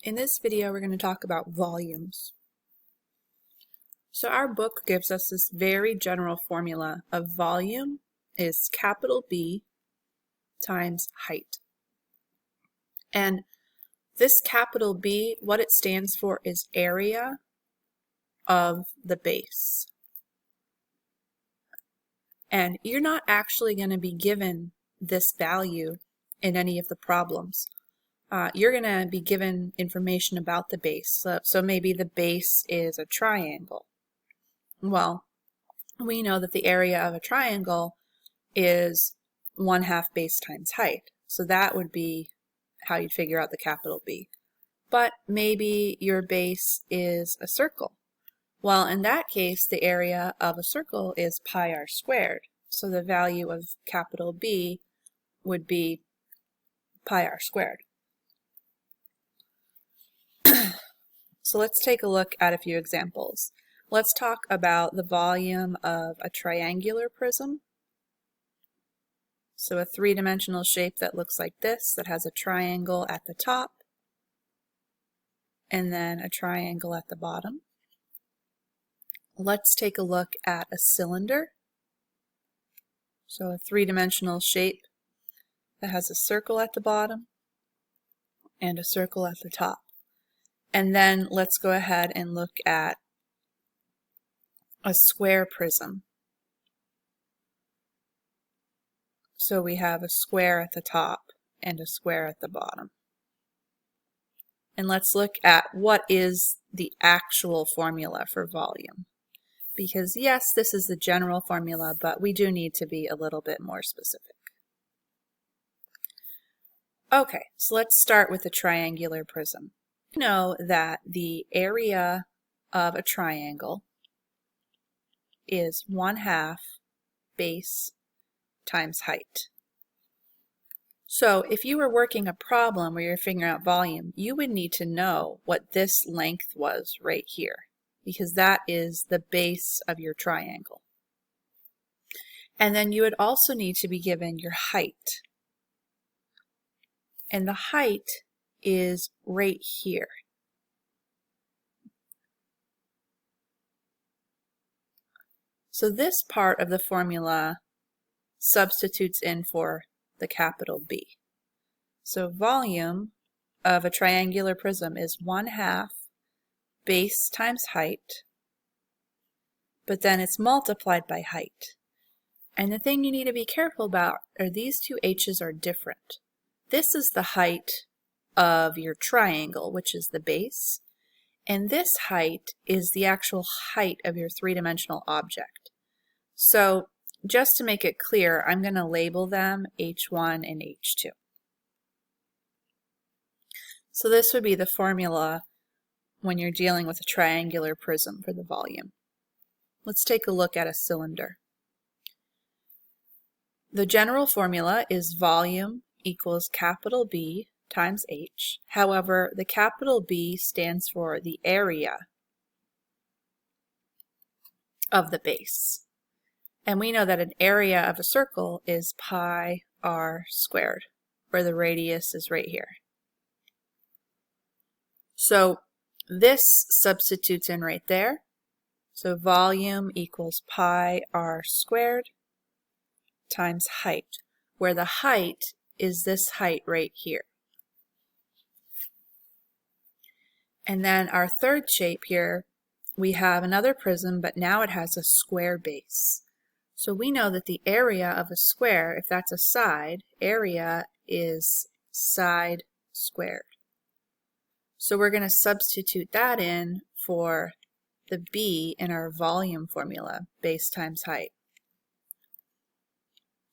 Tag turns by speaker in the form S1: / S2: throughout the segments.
S1: In this video, we're going to talk about volumes. So our book gives us this very general formula of volume is capital B times height. And this capital B, what it stands for is area of the base. And you're not actually going to be given this value in any of the problems. You're going to be given information about the base. So maybe the base is a triangle. Well, we know that the area of a triangle is 1/2 base times height. So that would be how you'd figure out the capital B. But maybe your base is a circle. Well, in that case, the area of a circle is pi r squared. So the value of capital B would be pi r squared. So let's take a look at a few examples. Let's talk about the volume of a triangular prism. So a three-dimensional shape that looks like this, that has a triangle at the top, and then a triangle at the bottom. Let's take a look at a cylinder. So a three-dimensional shape that has a circle at the bottom and a circle at the top. And then let's go ahead and look at a square prism. So we have a square at the top and a square at the bottom. And let's look at what is the actual formula for volume. Because yes, this is the general formula, but we do need to be a little bit more specific. Okay, so let's start with the triangular prism. We know that the area of a triangle is 1/2 base times height. So if you were working a problem where you're figuring out volume, you would need to know what this length was right here, because that is the base of your triangle. And then you would also need to be given your height. And the height is right here. So this part of the formula substitutes in for the capital B. So volume of a triangular prism is 1/2 base times height, but then it's multiplied by height. And the thing you need to be careful about are these two h's are different. This is the height of your triangle, which is the base, and this height is the actual height of your three-dimensional object. So just to make it clear, I'm going to label them H1 and H2. So this would be the formula when you're dealing with a triangular prism for the volume. Let's take a look at a cylinder. The general formula is volume equals capital B times H. However, the capital B stands for the area of the base. And we know that an area of a circle is pi r squared, where the radius is right here. So this substitutes in right there. So volume equals pi r squared times height, where the height is this height right here. And then our third shape here, we have another prism, but now it has a square base. So we know that the area of a square, if that's a side, area is side squared. So we're going to substitute that in for the B in our volume formula, base times height.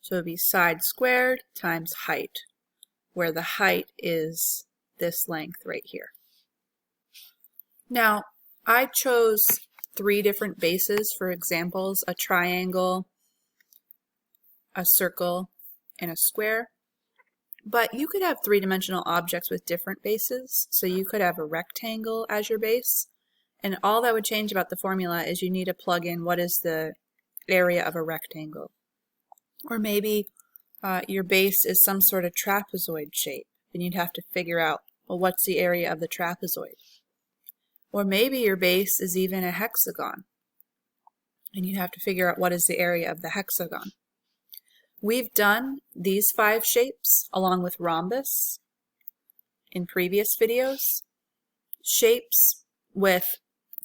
S1: So it would be side squared times height, where the height is this length right here. Now, I chose 3 different bases for examples: a triangle, a circle, and a square. But you could have three-dimensional objects with different bases. So you could have a rectangle as your base, and all that would change about the formula is you need to plug in what is the area of a rectangle. Or maybe your base is some sort of trapezoid shape, and you'd have to figure out Well, what's the area of the trapezoid? Or maybe your base is even a hexagon, and you have to figure out what is the area of the hexagon. We've done these 5 shapes along with rhombus in previous videos. Shapes with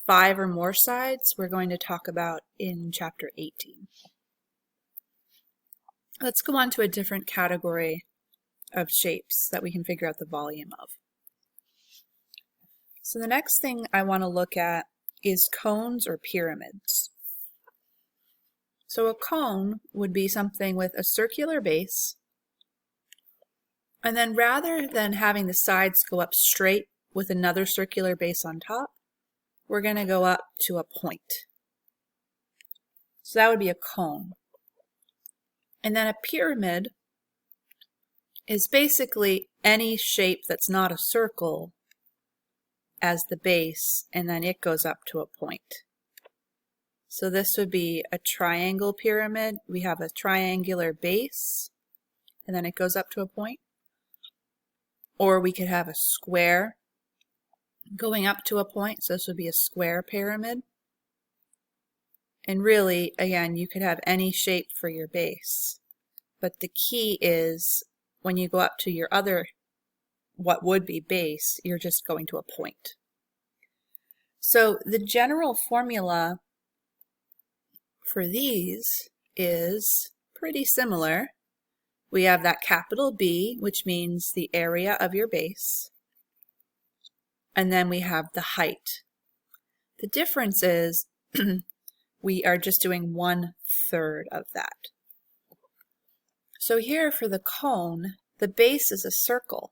S1: 5 or more sides we're going to talk about in chapter 18. Let's go on to a different category of shapes that we can figure out the volume of. So the next thing I want to look at is cones or pyramids. So a cone would be something with a circular base, and then rather than having the sides go up straight with another circular base on top, we're going to go up to a point. So that would be a cone. And then a pyramid is basically any shape that's not a circle as the base, and then it goes up to a point. So this would be a triangle pyramid. We have a triangular base, and then it goes up to a point. Or we could have a square going up to a point, so this would be a square pyramid. And really, again, you could have any shape for your base. But the key is when you go up to your other, what would be base, you're just going to a point. So the general formula for these is pretty similar. We have that capital B, which means the area of your base. And then we have the height. The difference is we are just doing 1/3 of that. So here for the cone, the base is a circle.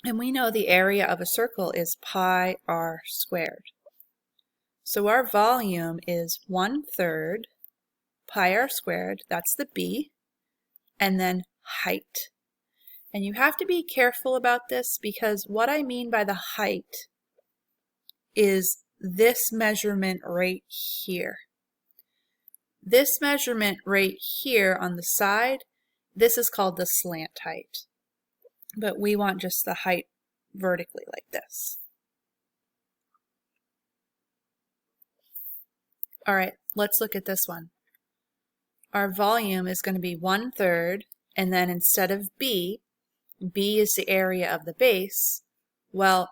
S1: And we know the area of a circle is pi r squared. So our volume is 1/3 pi r squared, that's the B, and then height. And you have to be careful about this because what I mean by the height is this measurement right here. This measurement right here on the side, this is called the slant height. But we want just the height vertically like this. All right, let's look at this one. Our volume is going to be 1/3, and then instead of B is the area of the base. Well,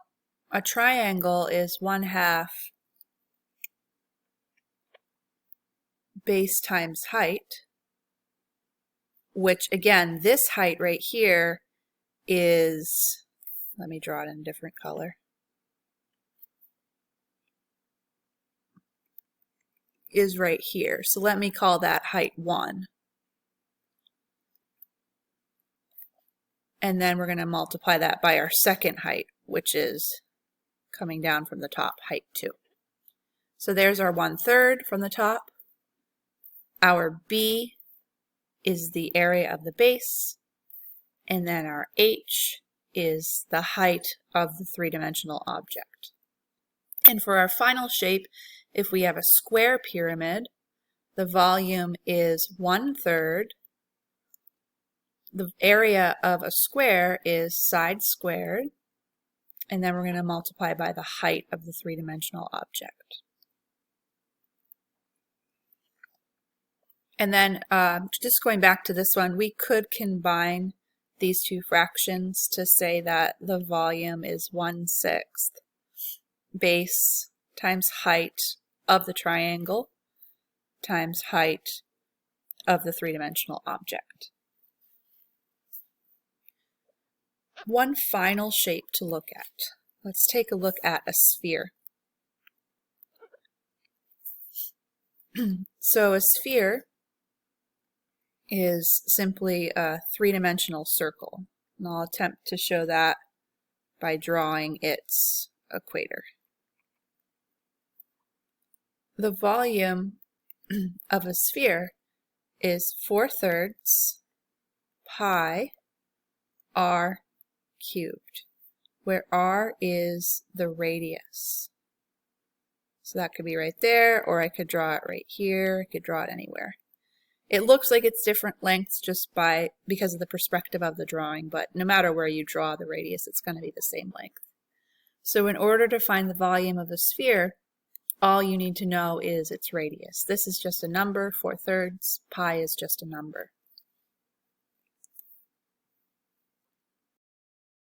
S1: a triangle is 1/2 base times height, which again, this height right here is, let me draw it in a different color, is right here. So let me call that height 1. And then we're going to multiply that by our second height, which is coming down from the top, height 2. So there's our 1/3 from the top. Our B is the area of the base, and then our H is the height of the 3-dimensional object. And for our final shape, if we have a square pyramid, the volume is 1/3. The area of a square is side squared, and then we're going to multiply by the height of the 3-dimensional object. And then just going back to this one, we could combine these two fractions to say that the volume is 1/6 base times height of the triangle times height of the 3-dimensional object. One final shape to look at. Let's take a look at a sphere. So a sphere is simply a 3-dimensional circle, and I'll attempt to show that by drawing its equator. The volume of a sphere is 4/3 pi r cubed, where r is the radius. So that could be right there, or I could draw it right here. I could draw it anywhere. It looks like it's different lengths just because of the perspective of the drawing, but no matter where you draw the radius, it's going to be the same length. So in order to find the volume of a sphere, all you need to know is its radius. This is just a number, 4/3. Pi is just a number.